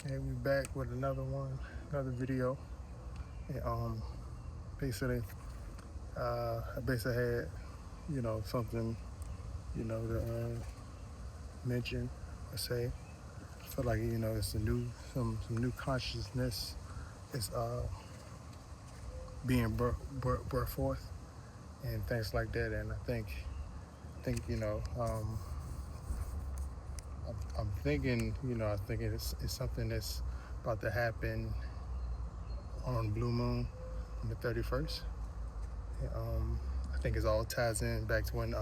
And we back with another video. And basically, I basically had something to mention or say. I feel like it's a new some new consciousness is being brought forth and things like that. And I think I'm thinking I think it's something that's about to happen on blue moon on the 31st. I think it all ties in back to when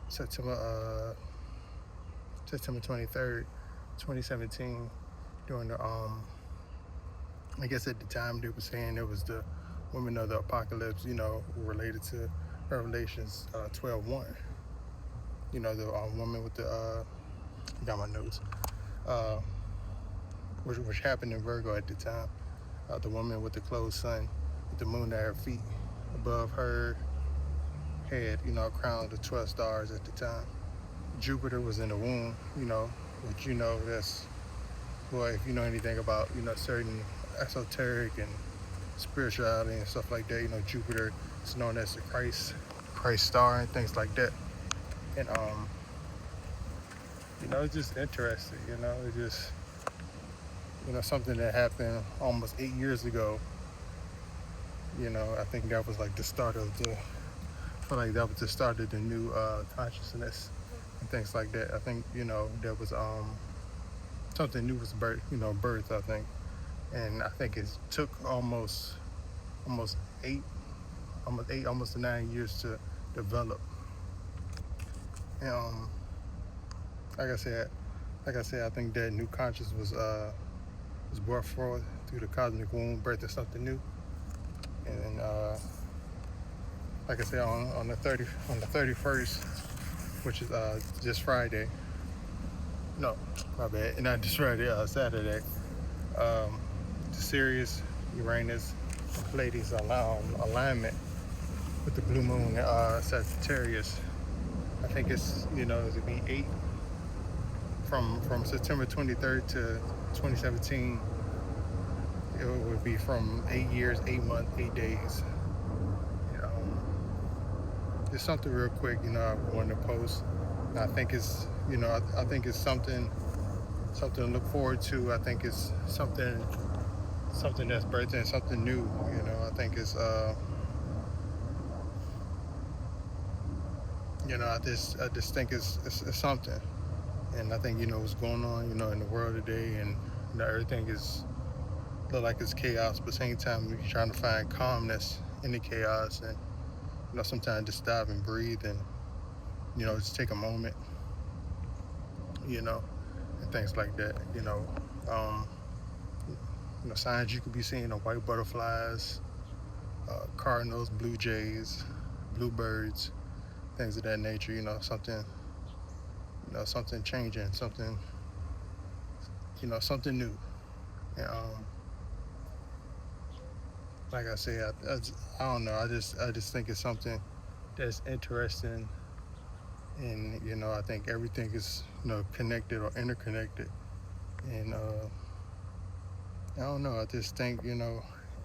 September September 23rd, 2017, during the I guess at the time they were saying it was the women of the apocalypse, related to Revelations 12:1. The woman with the got my notes, uh, which happened in Virgo at the time. The woman with the closed sun, with the moon at her feet, above her head, a crown of 12 stars at the time. Jupiter was in the womb, which that's, well, if you know anything about certain esoteric and spirituality and stuff like that, Jupiter is known as the Christ star and things like that. And it's just interesting. It's just something that happened almost 8 years ago. I think that was like the start of the. I feel like that was the start of the new consciousness and things like that. I think there was something new was birth. I think, and I think it took almost almost 9 years to develop. And like I said, I think that new consciousness was brought forth through the cosmic womb, birthing something new. And like I said, on the 31st, which is just Friday. No, my bad, not just Friday, Saturday. The Sirius, Uranus, and Pleiades alignment with the blue moon, Sagittarius. I think it's it'll be 8 from September 23rd to 2017. It would be from 8 years, 8 months, 8 days. Just something real quick, I wanted to post. And I think it's I think it's something to look forward to. I think it's something that's birthing something new. I think it's I just think it's something. And I think what's going on in the world today, and everything is look like it's chaos, but at the same time you're trying to find calmness in the chaos, and sometimes just stop and breathe and just take a moment, and things like that. Um, signs you could be seeing are white butterflies, cardinals, blue jays, bluebirds, things of that nature. Something changing, something new. And like I said, I don't know. I just think it's something that's interesting, and I think everything is connected or interconnected. And I don't know. I just think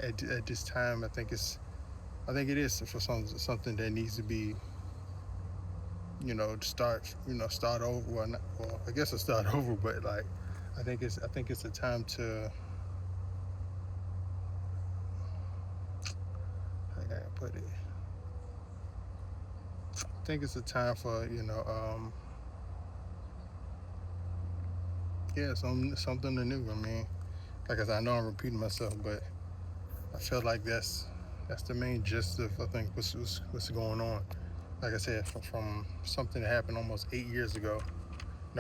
at this time, I think it is for something that needs to be start over. Well, I guess it's start over, but like I think it's a time to, how can I put it? I think it's a time for yeah, something new. I mean, like I said, I know I'm repeating myself, but I feel like that's the main gist of I think what's going on. Like I said, from something that happened almost 8 years ago,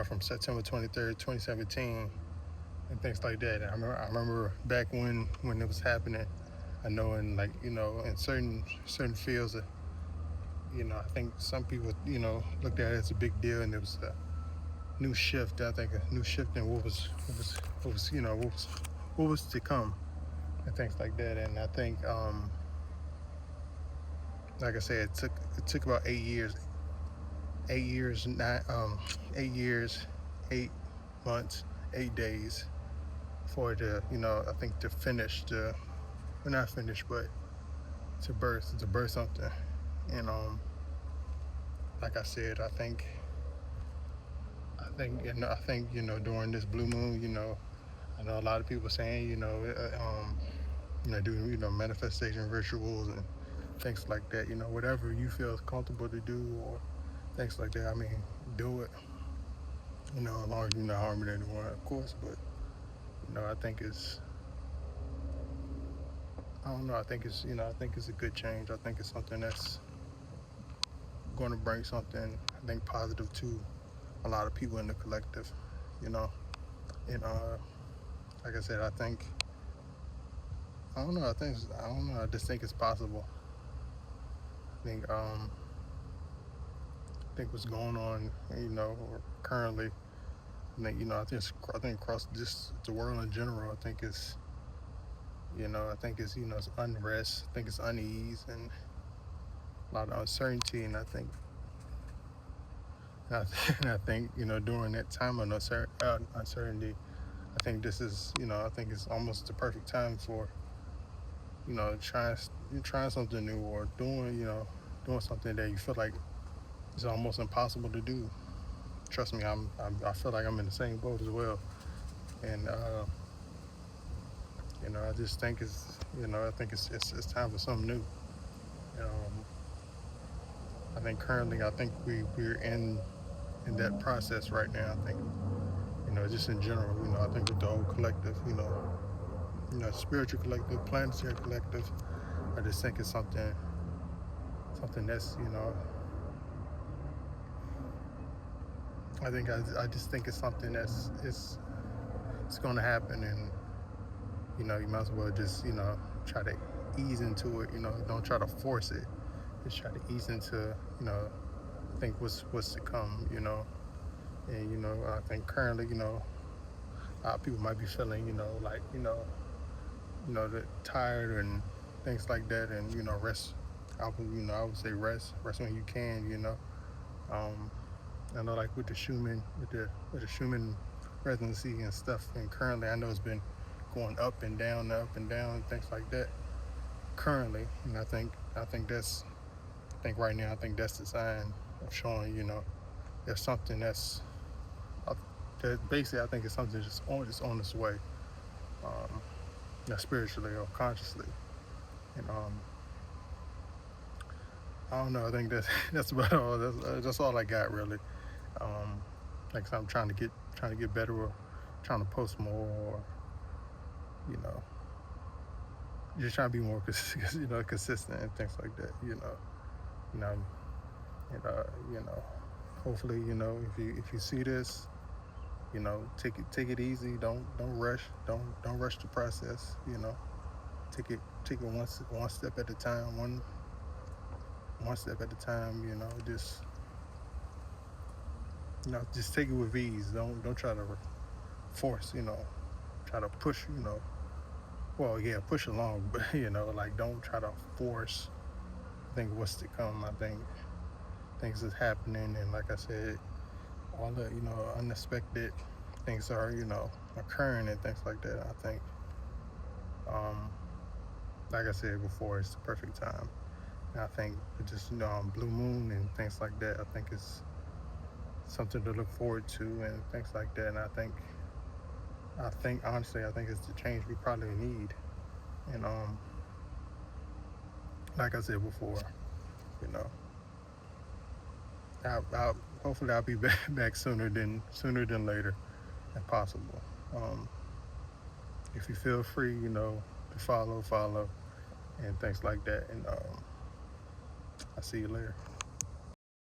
from September 23rd, 2017, and things like that. And I remember back when it was happening. I know in in certain fields, I think some people looked at it as a big deal, and it was a new shift. I think a new shift in what was to come, and things like that. And I think like I said, it took about 8 years, 8 years, 8 months, 8 days for it to, I think to finish the, well, not finish, but to birth something. And like I said, I think during this blue moon, I know a lot of people saying, do manifestation rituals and things like that. Whatever you feel comfortable to do or things like that. I mean, do it. As long as you're not harming anyone, of course. But I think it's, I don't know. I think it's a good change. I think it's something that's going to bring something, I think, positive to a lot of people in the collective. You know, and like I said, I don't know. I don't know. I just think it's possible. I think what's going on, currently. I think across just the world in general. I think it's unrest. I think it's unease and a lot of uncertainty. And I think during that time of uncertainty, I think it's almost the perfect time for trying something new or doing something that you feel like is almost impossible to do. Trust me, I feel like I'm in the same boat as well. And I just think it's time for something new. Um, I think we're in that process right now. I think just in general. I think with the whole collective, spiritual collective, planetary collective. I just think it's something that's I just think it's something it's going to happen. And you might as well just try to ease into it. Don't try to force it. Just try to ease into think what's to come. And I think currently a lot of people might be feeling like that tired and things like that. And rest. I would say rest when you can. um I know, like with the Schumann residency and stuff, and currently I know it's been going up and down, things like that. Currently, and I think right now, I think that's the sign of showing, there's something uh, that basically I think it's something just on its way, um, spiritually or consciously. And I don't know. I think that's that's about all. That's all I got really. Um, like I said, I'm trying to get better, or trying to post more, or you know, just trying to be more consistent and things like that. You know, and hopefully, if you see this, take it easy. Don't rush. Don't rush the process. Take it one step at a time. One step at a time. Just take it with ease. Don't try to force. Try to push. Well, yeah, push along, but like don't try to force. I think what's to come. I think things is happening, and like I said, all the unexpected things are occurring and things like that. I think, um, like I said before, it's the perfect time. And I think it just blue moon and things like that. I think it's something to look forward to and things like that. And I think honestly, I think it's the change we probably need. And like I said before, you know, I hopefully I'll be back sooner than later, if possible. Um, if you feel free, to follow, and things like that. And I'll see you later.